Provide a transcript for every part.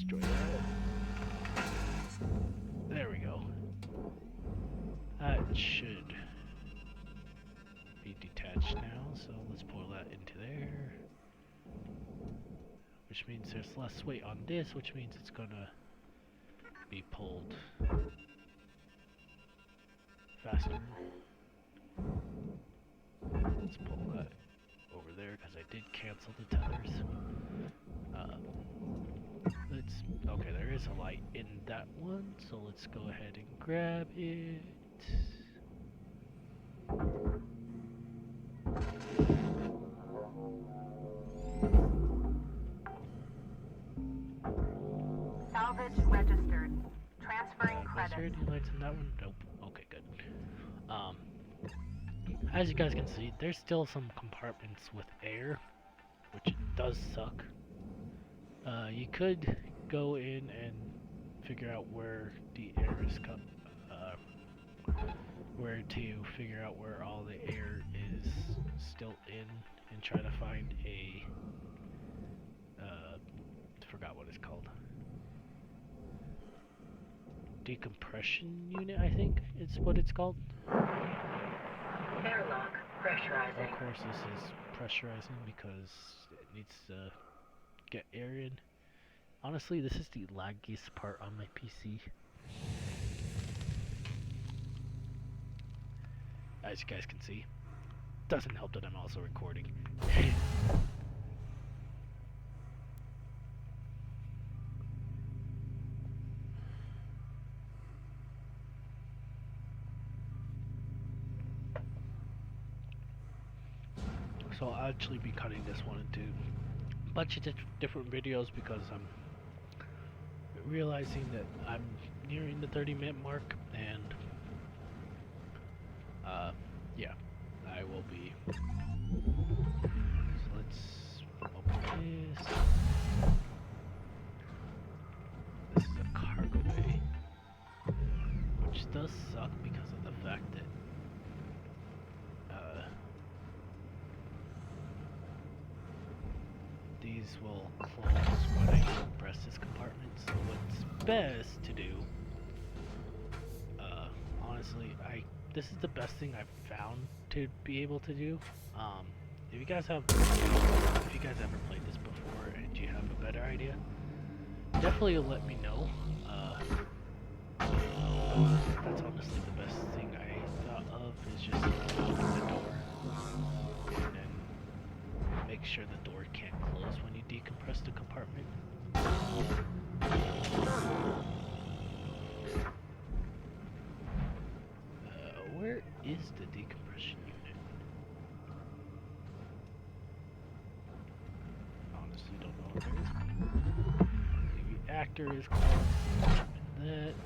destroy that. There we go. That should be detached now, so let's pull that into there. Which means there's less weight on this, which means it's gonna be pulled faster. Let's pull that over there because I did cancel the tethers. Okay, there is a light in that one, so let's go ahead and grab it. Salvage registered. Transferring Was credits. there any lights in that one? Nope. Okay, good. As you guys can see, there's still some compartments with air, which does suck. You could go in and figure out where the air is where to figure out where all the air is still in, and try to find a forgot what it's called. Decompression unit, I think is what it's called. Airlock pressurizing. Of course, this is pressurizing because it needs to get air in. Honestly, this is the laggiest part on my PC. As you guys can see, doesn't help that I'm also recording. So I'll actually be cutting this one into a bunch of different videos because I'm realizing that I'm nearing the 30-minute mark, and yeah, I will be. So let's open this. This is a cargo bay, which does suck because of the fact that these will close when I press this compartment. So what's best to do, honestly, this is the best thing I've found to be able to do. If you guys ever played this before and you have a better idea, definitely let me know. That's honestly the best thing I thought of, is just open the door and then make sure the door can't close when you decompress the compartment. Where is the decompression unit? Honestly, don't know where it is. The reactor is closed. That.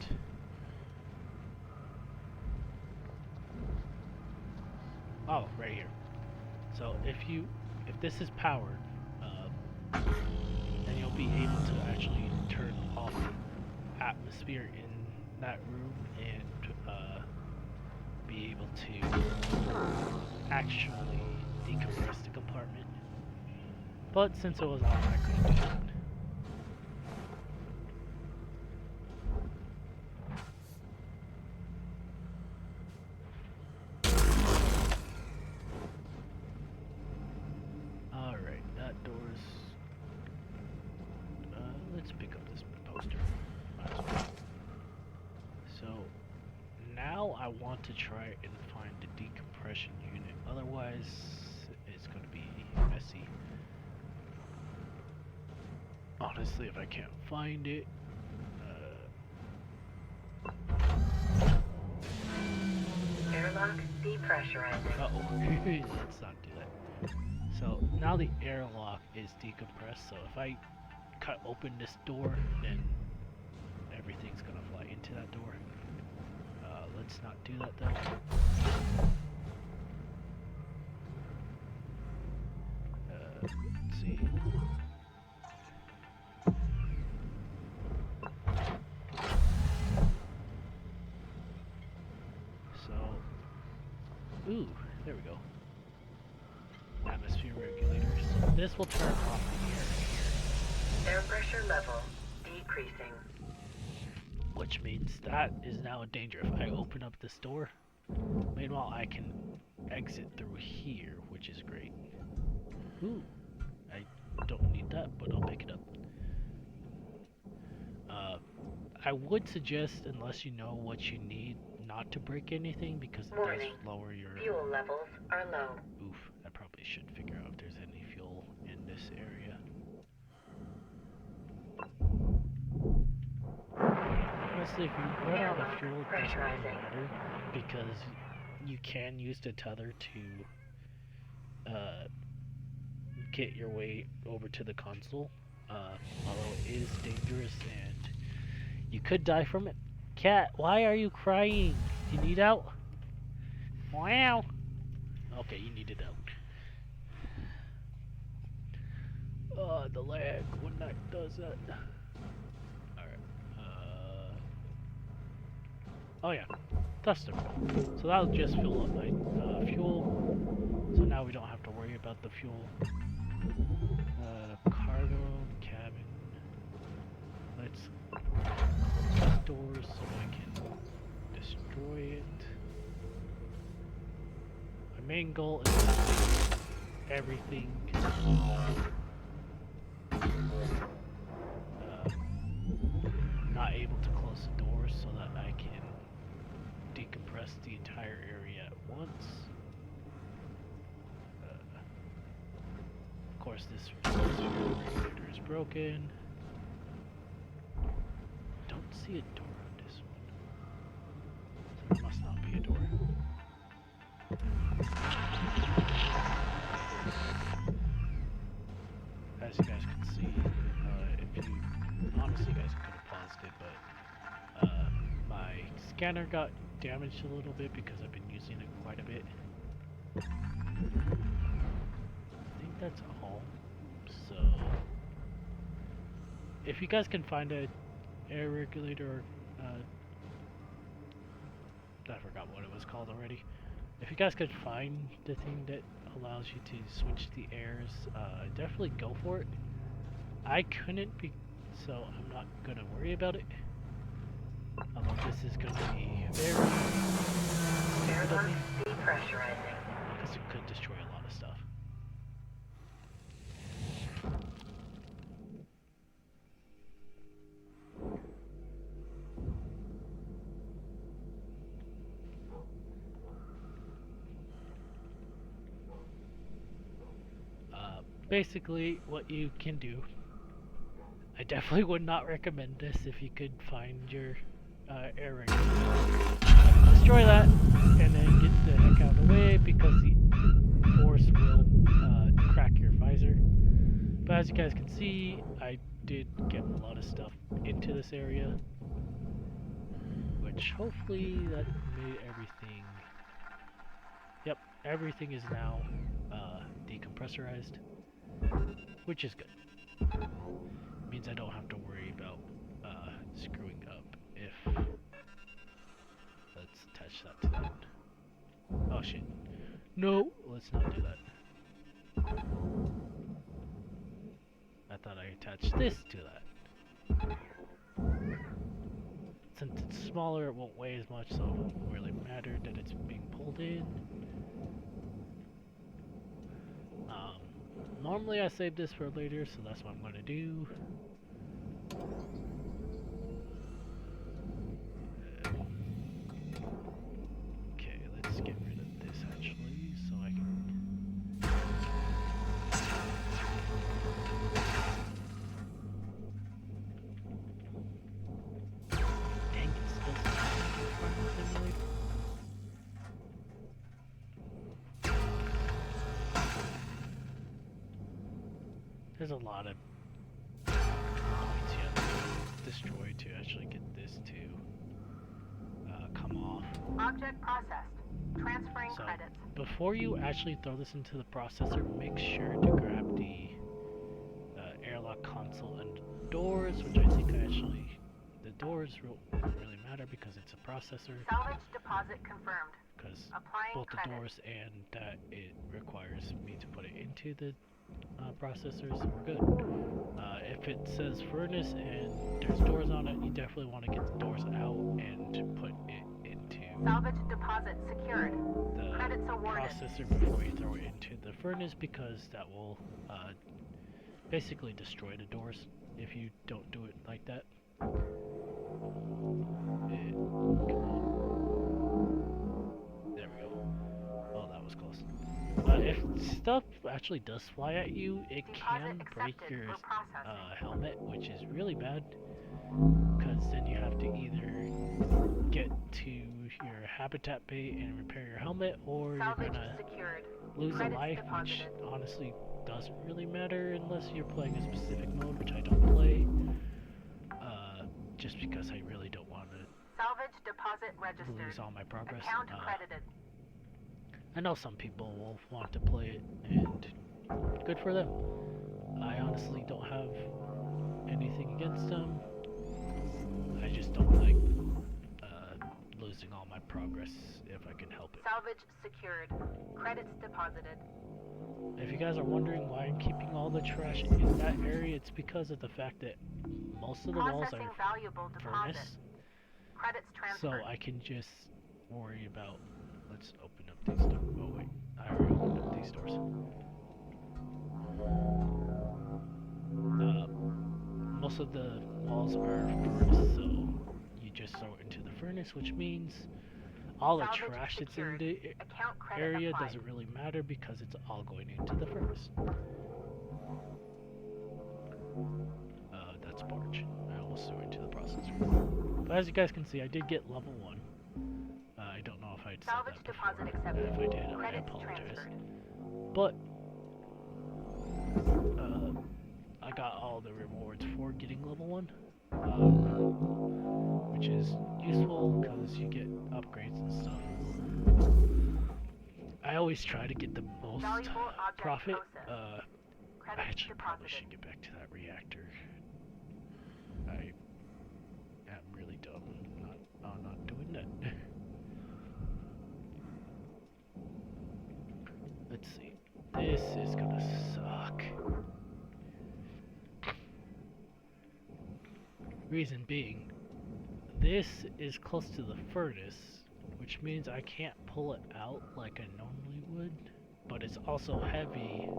Oh, right here. So if this is powered, then you'll be able to actually turn off the atmosphere in that room and be able to actually decompress the compartment. But since it was off, I couldn't do that. Let's pick up this poster. Might as well. So now I want to try and find the decompression unit. Otherwise, it's going to be messy. Honestly, if I can't find it, Airlock depressurizing. let's not do that. So now the airlock is decompressed. So if I cut open this door, then everything's gonna fly into that door. Let's not do that though. Let's see. So, ooh, there we go. Atmosphere regulators. This will turn off the air. Air pressure level decreased. increasing. which means that is now a danger. If I open up this door, meanwhile I can exit through here, which is great. Ooh, I don't need that, but I'll pick it up. I would suggest, unless you know what you need, not to break anything because it does lower your... Fuel levels are low. Oof, I probably should figure out if there's any fuel in this area. Honestly, if you run out of fuel, it doesn't really matter because you can use the tether to get your way over to the console. Although it is dangerous and you could die from it. Cat, why are you crying? Do you need out? Wow. Okay, you need it out. The lag when that does that. Alright. Oh yeah, tester. So that'll just fill up my fuel. So now we don't have to worry about the fuel. Cargo, cabin. Let's close doors so I can destroy it. My main goal is to make everything not able to close the doors so that I can decompress the entire area at once. Of course, this refrigerator is broken. Don't see a door on this one, so there must not be a door. As you guys can see, if you honestly, you guys could have paused it, but my scanner got damaged a little bit because I've been using it quite a bit. I think that's all. So, if you guys can find a air regulator, or I forgot what it was called already. If you guys could find the thing that allows you to switch the airs, definitely go for it. I couldn't be, so I'm not gonna worry about it. Although this is gonna be very stupid of me, Depressurizing. because it could destroy a lot of stuff. Basically, what you can do, I definitely would not recommend this if you could find your air regulator. Destroy that, and then get the heck out of the way because the force will crack your visor. But as you guys can see, I did get a lot of stuff into this area, which hopefully that made everything... Yep, everything is now decompressorized, which is good. Means I don't have to worry about screwing up if... Let's attach that to that. Oh shit. No, let's not do that. I thought I attached this to that. Since it's smaller, it won't weigh as much, so it won't really matter that it's being pulled in. Normally I save this for later, so that's what I'm going to do. Okay, let's get rid of this actually, so I can... Dang, it still simulator. There's a lot of points you have to destroy to actually get this to come off. Object processed. Transferring So, credits. before you actually throw this into the processor, make sure to grab the airlock console and doors, which I think actually, the doors don't really matter because it's a processor. Salvage deposit confirmed. Because Applying both the credit. doors and that it requires me to put it into the processors, we're good. If it says furnace and there's doors on it, you definitely want to get the doors out and put it into Salvage deposit secured. the Credits awarded. processor before you throw it into the furnace, because that will basically destroy the doors if you don't do it like that. There we go. Oh, that was close. If stuff actually does fly at you, it can break your helmet, which is really bad, because then you have to either get to your habitat bay and repair your helmet, or you're gonna lose a life, which honestly doesn't really matter unless you're playing a specific mode, which I don't play, just because I really don't want to lose all my progress. I know some people will want to play it, and good for them. I honestly don't have anything against them. I just don't like losing all my progress if I can help it. Salvage secured. Credits deposited. If you guys are wondering why I'm keeping all the trash in that area, it's because of the fact that most of the walls are furnace, Credits so transferred. I can just worry about. Let's open up these doors. Oh wait, I already opened up these doors. Most of the walls are furnace, so you just throw it into the furnace, which means all the trash that's in the area doesn't really matter because it's all going into the furnace. That's barge. I almost threw it into the processor. But as you guys can see, I did get level 1. I don't know if I'd said that before. And if I did, I apologize. But I got all the rewards for getting level 1, which is useful because you get upgrades and stuff. I always try to get the most profit. I actually probably should get back to that reactor. I am really dumb. I'm not doing that. Let's see. This is gonna suck. Reason being, this is close to the furnace, which means I can't pull it out like I normally would, but it's also heavy,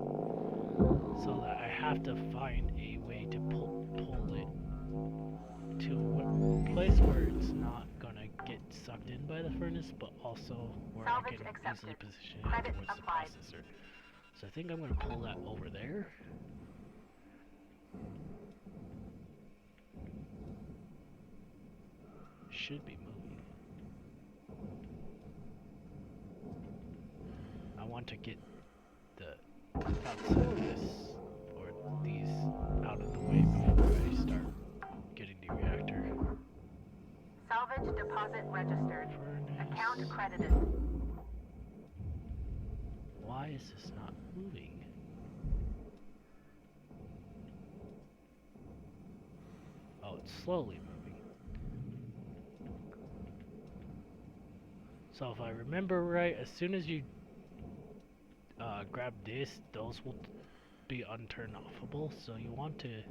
so that I have to find a way to pull it to a place where it's not gonna get sucked in by the furnace, but also where I can easily position it towards the processor. So I think I'm gonna pull that over there. Should be moving. I want to get the outside of this, or these, out of the way before I start getting the reactor. Salvage deposit registered. Furnace. Account credited. Why is this not moving? Oh, it's slowly moving. So if I remember right, as soon as you grab this, those will be unturn-offable. So you want to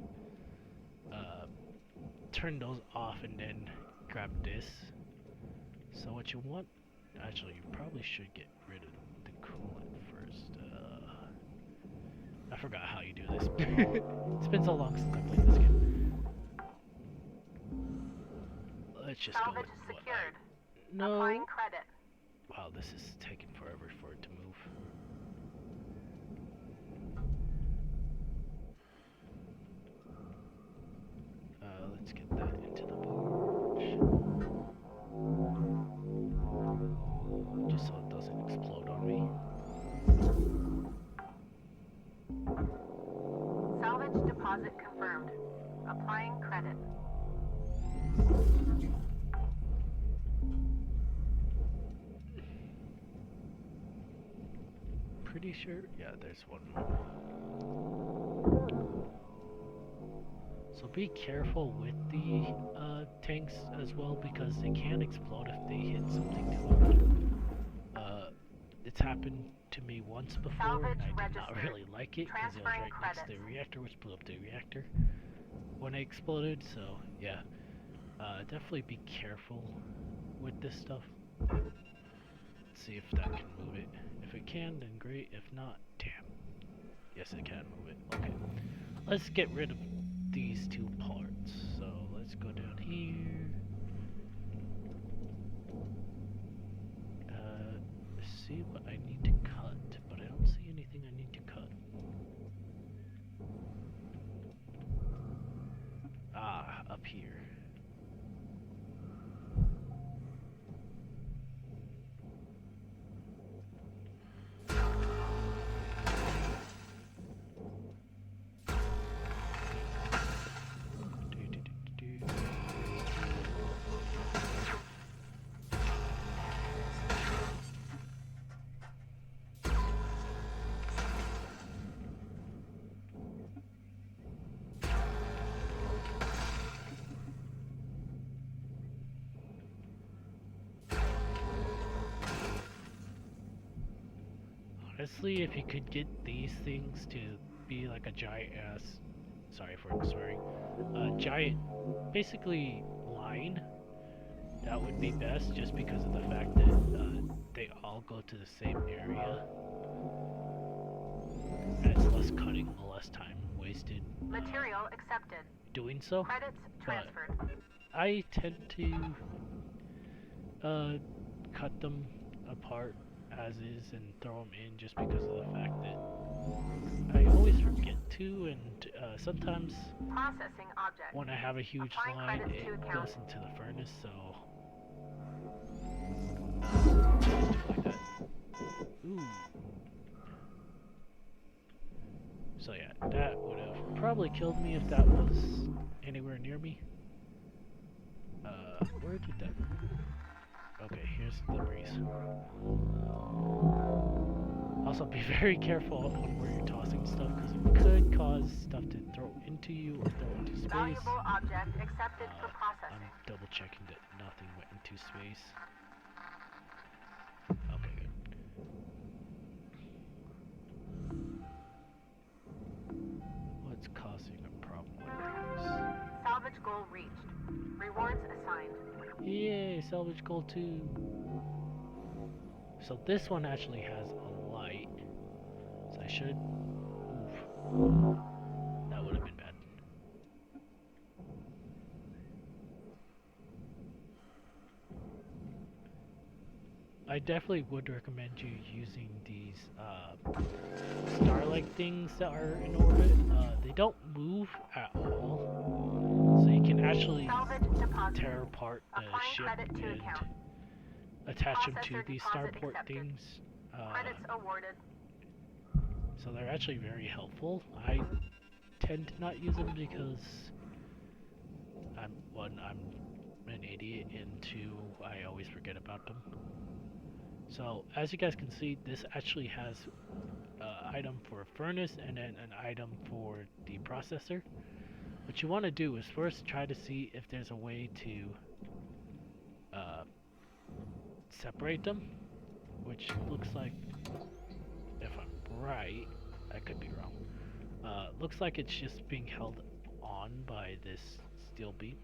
turn those off and then grab this. So what you want, actually, you probably should get rid of the coolant first. I forgot how you do this. It's been so long since I played this game. Let's just go with what secured. No. Applying credit. Wow, this is taking forever for it to move. Let's get that into the barge. Just so it doesn't explode on me. Salvage deposit confirmed. Applying credit. Pretty sure, yeah, there's one. So be careful with the tanks as well, because they can explode if they hit something too hard. It's happened to me once before, Salvage and I did not registered. really like it because it was Transferring right next to the credits. reactor, which blew up the reactor when it exploded. So yeah, definitely be careful with this stuff. Let's see if that can move it. If it can, then great. If not, damn. Yes, it can move it. Okay. Let's get rid of these two parts. So let's go down here. See what I need to cut, but I don't see anything I need to cut. Ah, up here. Honestly, if you could get these things to be like a giant ass, sorry for swearing, a giant, basically line, that would be best just because of the fact that they all go to the same area. And it's less cutting, less time wasted Material accepted. doing so. Credits transferred. I tend to cut them apart as is and throw them in just because of the fact that I always forget to, and sometimes Processing object. when I have a huge Applying line, credits to it account. goes into the furnace, so just do it like that. Ooh. So yeah, that would have probably killed me if that was anywhere near me. Where did that... Okay, here's the breeze. Also, be very careful on where you're tossing stuff, because it could cause stuff to throw into you or throw into space. Valuable object accepted for I'm processing. double checking that nothing went into space. Okay, good. What's causing a problem with things? Salvage goal reached. Rewards assigned. Yay, salvage goal 2. So this one actually has a light. So I should... Oof. That would have been bad. I definitely would recommend you using these star-like things that are in orbit. They don't move at all. So you can actually Salvage deposit. tear apart the Applying ship credit to and account. attach them to Processor these deposit starport accepted. things. Credits awarded. So they're actually very helpful. I tend to not use them because I'm an idiot, and two, I always forget about them. So as you guys can see, this actually has an item for a furnace and then an item for the processor. What you want to do is first try to see if there's a way to separate them, which looks like, if I'm right, I could be wrong, looks like it's just being held on by this steel beam.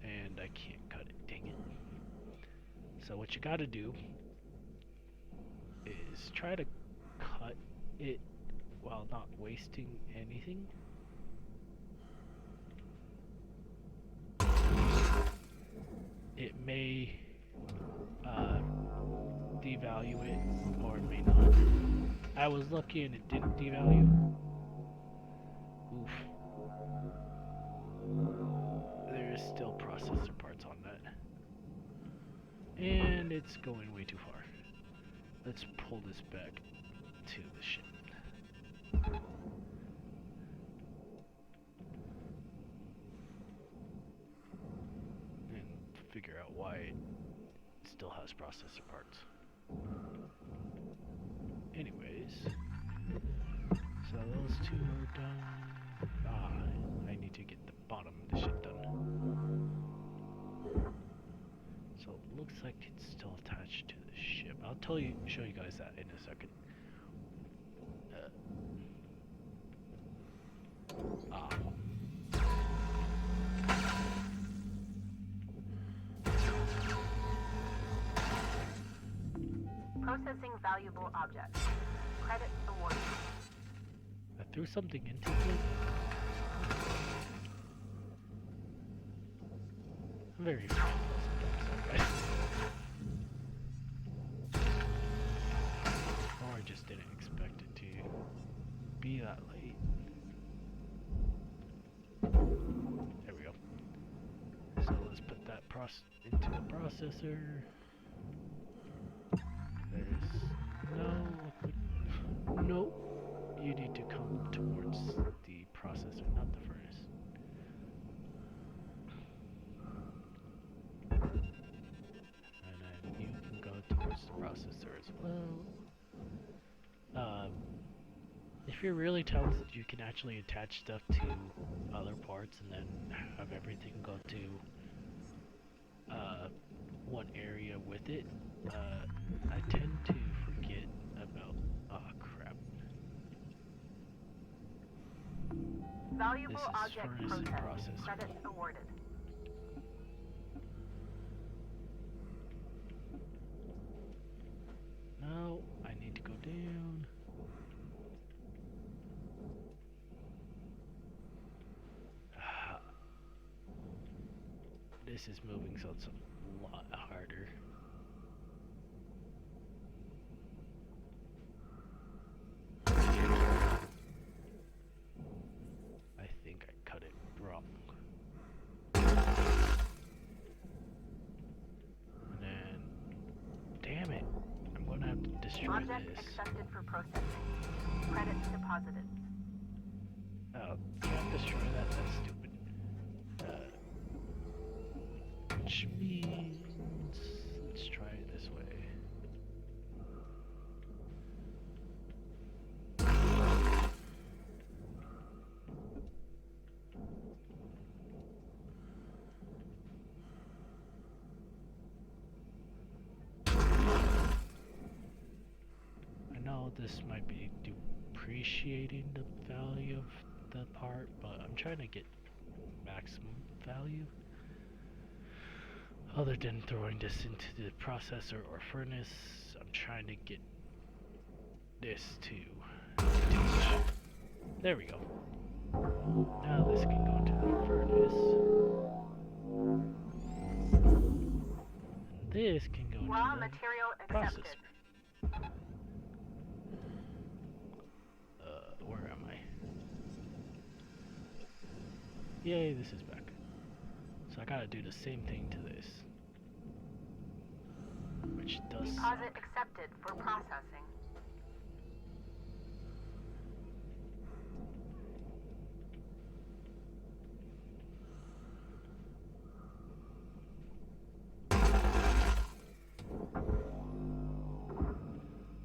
And I can't cut it, dang it. So what you gotta do is try to cut it while not wasting anything. It may devalue it, or it may not. I was lucky and it didn't devalue. Oof. There is still processor parts on that. And it's going way too far. Let's pull this back to the ship. And figure out why it still has processor parts. Anyways, so those two are done. Ah, I need to get the bottom of the ship done. So it looks like it's totally show you guys that in a second. Ah. Processing valuable objects. Credit awarded. I threw something into it. I'm very afraid of or I just didn't expect it to be that late. There we go. So let's put that into the processor. There's no. You need to come towards the processor, not the furnace. And then you can go towards the processor as well. If you're really talented, you can actually attach stuff to other parts and then have everything go to one area with it. I tend to forget about... oh crap. Valuable This is object furnace and processed. processor. Credit awarded. No, I need to go down. This is moving, so it's a lot harder. I think I cut it wrong. And then, damn it, I'm gonna have to destroy Object this. accepted for processing. Credit deposited. Oh, can't destroy that? That's stupid. Which means, let's try it this way. I know this might be depreciating the value of the part, but I'm trying to get maximum value. Other than throwing this into the processor or furnace, I'm trying to get this to teach. There we go. Now this can go into the furnace. And this can go into Raw the material processor. accepted. Where am I? Yay, this is back. So I gotta do the same thing to this. Which does Deposit suck. accepted for processing.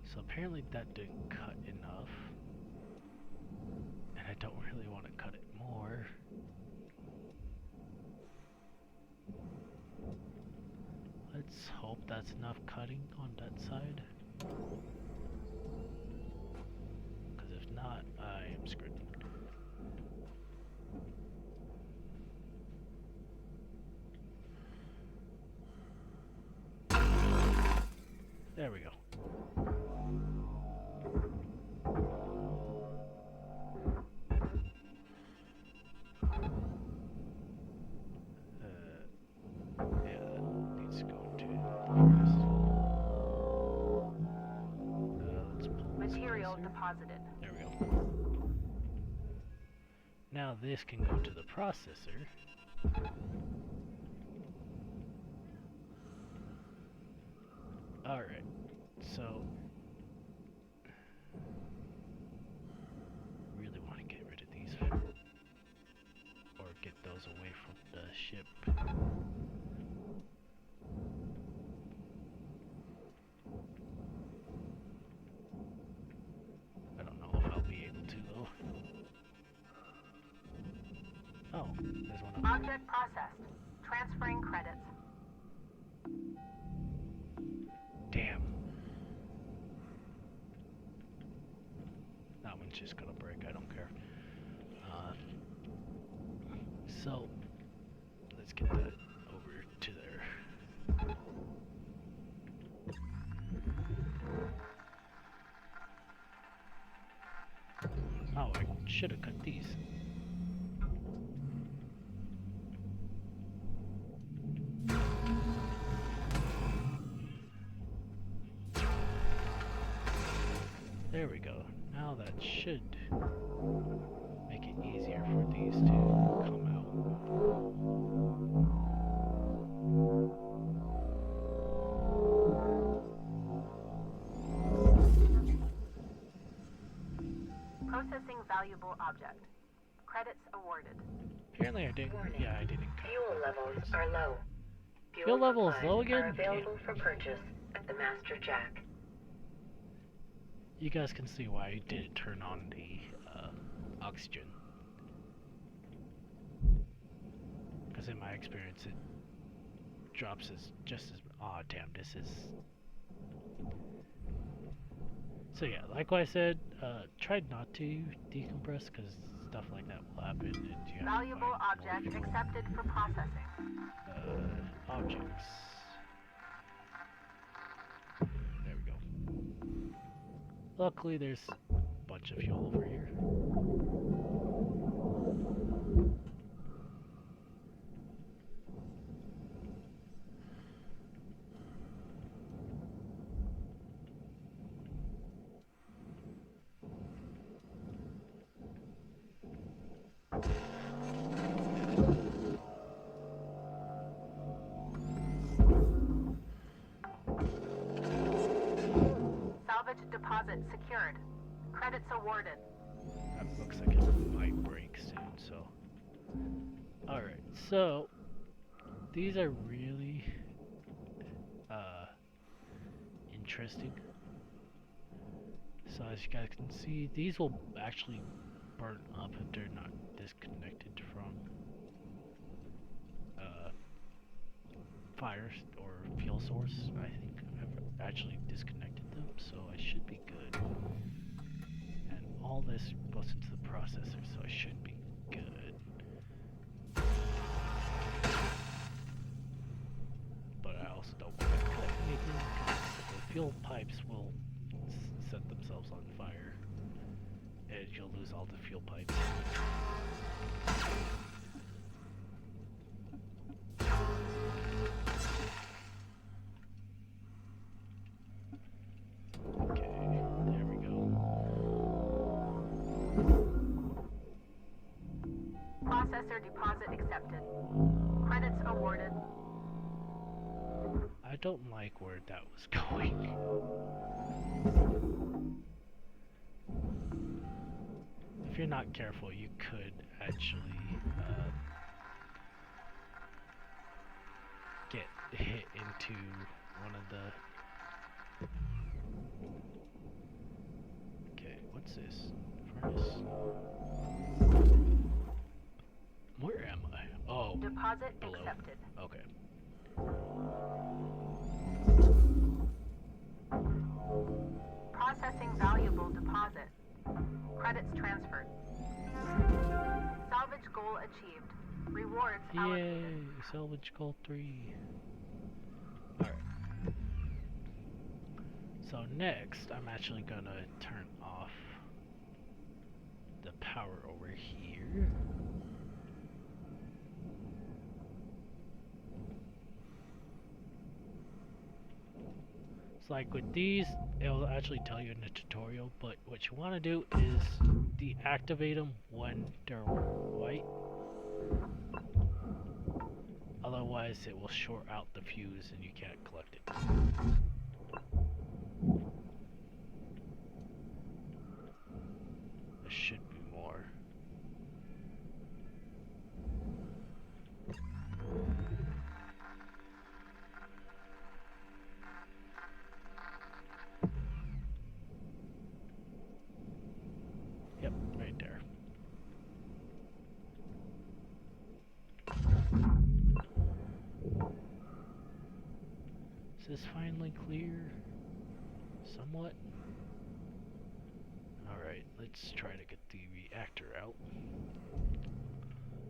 So apparently that didn't cut enough. And I don't really want to cut it more. Let's hope that's enough cutting on that side. Because if not, I am screwed. There we go. Yeah, that needs to go to let's pull this Material closer. deposited. There we go. Now this can go to the processor. Alright, so really want to get rid of these or get those away from the ship. I don't know if I'll be able to though. Oh, there's one up there. Object processed. Transferring credits. Damn. it's just gonna break. I don't care. So let's get that over to there. Oh, I should have cut these. There we go. Now that should make it easier for these to come out. Processing valuable object. Credits awarded. Apparently I didn't. Yeah, I didn't cut Fuel the levels parts. are low. Fuel level is supplies low again? are available for purchase at the Master Jack. You guys can see why I didn't turn on the oxygen. Because in my experience, it drops as just as. Aw, damn, this is. So yeah, like what I said, try not to decompress because stuff like that will happen. And you have to Valuable find more object fuel. accepted for processing. Objects. There we go. Luckily, there's a bunch of fuel over here. Salvage deposit secured. Credits awarded. That looks like it might break soon, so. Alright, so these are really interesting. So as you guys can see, these will actually burn up if they're not disconnected from fires or fuel source. I think I've actually disconnected them, so I should be good. And all this goes into the processor, so I should be good. But I also don't want to cut anything because the fuel pipes will set themselves on fire, and you'll lose all the fuel pipes. Okay, there we go. Processor deposit accepted. Credits awarded. I don't like where that was going. If you're not careful, you could actually get hit into one of the... Okay, what's this? Furnace? Where am I? Oh, Deposit below. accepted. Okay. Processing valuable deposit. Credits transferred. Salvage goal achieved. Rewards Yay! allocated. Salvage goal 3. Alright. So next, I'm actually gonna turn off the power over here. It's like with these, it'll actually tell you in the tutorial, but what you want to do is deactivate them when they're white. Otherwise, it will short out the fuse and you can't collect it. There should be more. Yep, right there. Is this finally clear? Somewhat? Alright, let's try to get the reactor out.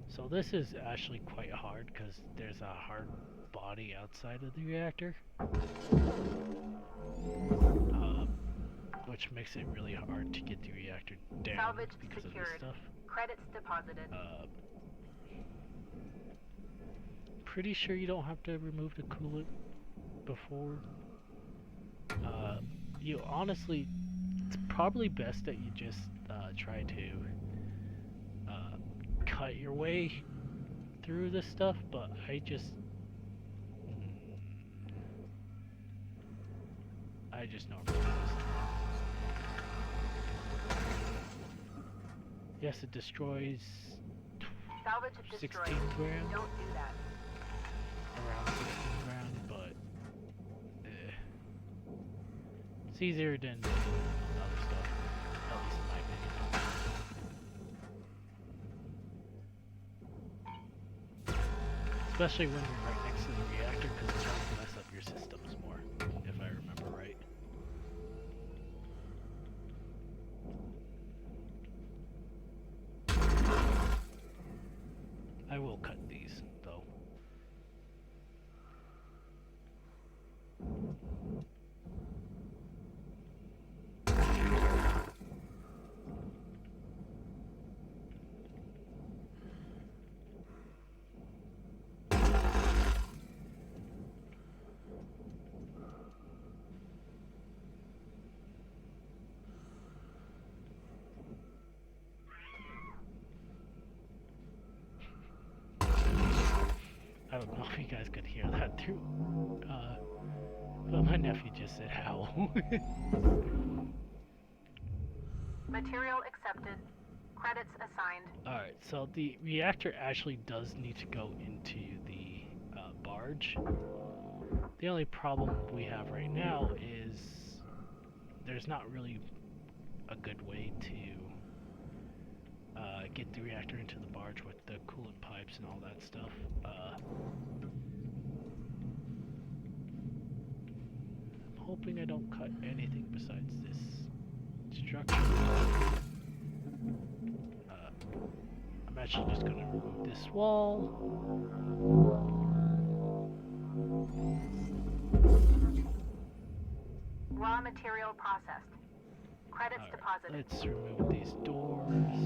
So this is actually quite hard because there's a hard body outside of the reactor, which makes it really hard to get the reactor down Salvage because secured. of this stuff. Credits deposited. Pretty sure you don't have to remove the coolant before. You honestly, it's probably best that you just try to cut your way through this stuff, but I just normally do this. Yes, it destroys Salvage 16 destroyed. grand, Don't do that. around 16 grand, but it's easier than other stuff, at least in my opinion. Especially when you're right next to the reactor, because it tends to mess up your systems more, if I remember right. I will cut these, though. I don't know if you guys could hear that through, but my nephew just said how. Material accepted. Credits assigned. Alright, so the reactor actually does need to go into the barge. The only problem we have right now is there's not really a good way to get the reactor into the barge with the coolant pipes and all that stuff. I'm hoping I don't cut anything besides this structure. I'm actually just gonna remove this wall. Raw material processed. Credits deposited. Let's remove these doors.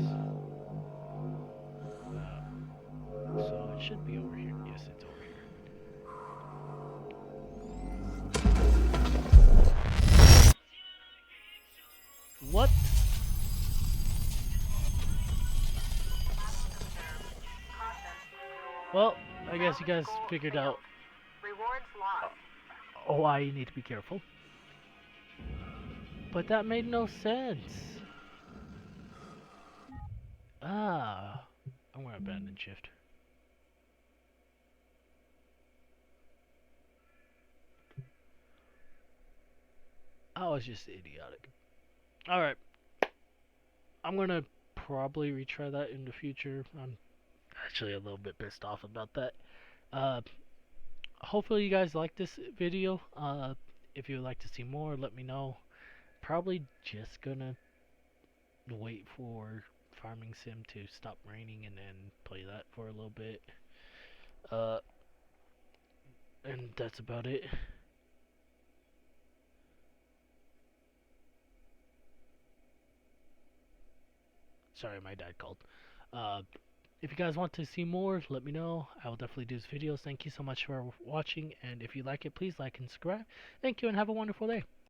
So it should be over here. Yes, it's over here. What? Well, I guess you guys figured out Rewards lost. why you need to be careful. But that made no sense. I'm gonna abandon shift. I was just idiotic. Alright. I'm gonna probably retry that in the future. I'm actually a little bit pissed off about that. Hopefully you guys like this video. If you would like to see more, let me know. Probably just gonna wait for Farming Sim to stop raining and then play that for a little bit. And that's about it. Sorry, my dad called. If you guys want to see more, let me know. I will definitely do videos. Thank you so much for watching, and if you like it, please like and subscribe. Thank you, and have a wonderful day.